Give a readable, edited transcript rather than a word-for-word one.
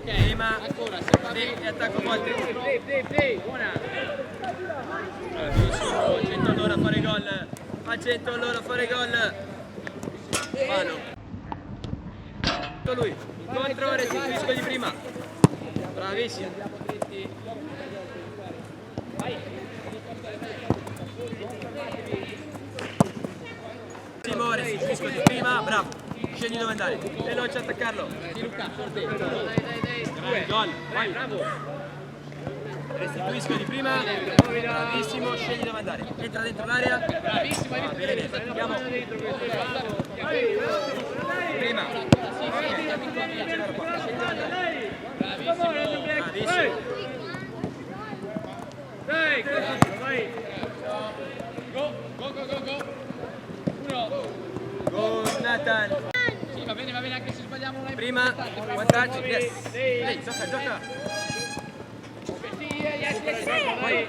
Prima e attacco forte. Buona. Bravissimo, accento allora a fare gol. Accento allora a fare gol. Mano. Lui, incontro, restituisco di prima. Bravissimo. Simo, restituisco di prima, bravo. Scegli dove andare. Veloce attaccarlo. Di Luca, forte. Gol, vai. Bravo. Restituisco di prima. Bravissimo, scegli dove andare. Entra dentro l'area. Bravissimo, hai Va visto? bene, andiamo. Prima. Bravissimo. Dai, vai. Go. Uno. Go Nathan. Sì, va bene anche se sbagliamo una Prima, vantaggio, yes. Ehi, gioca. Vai.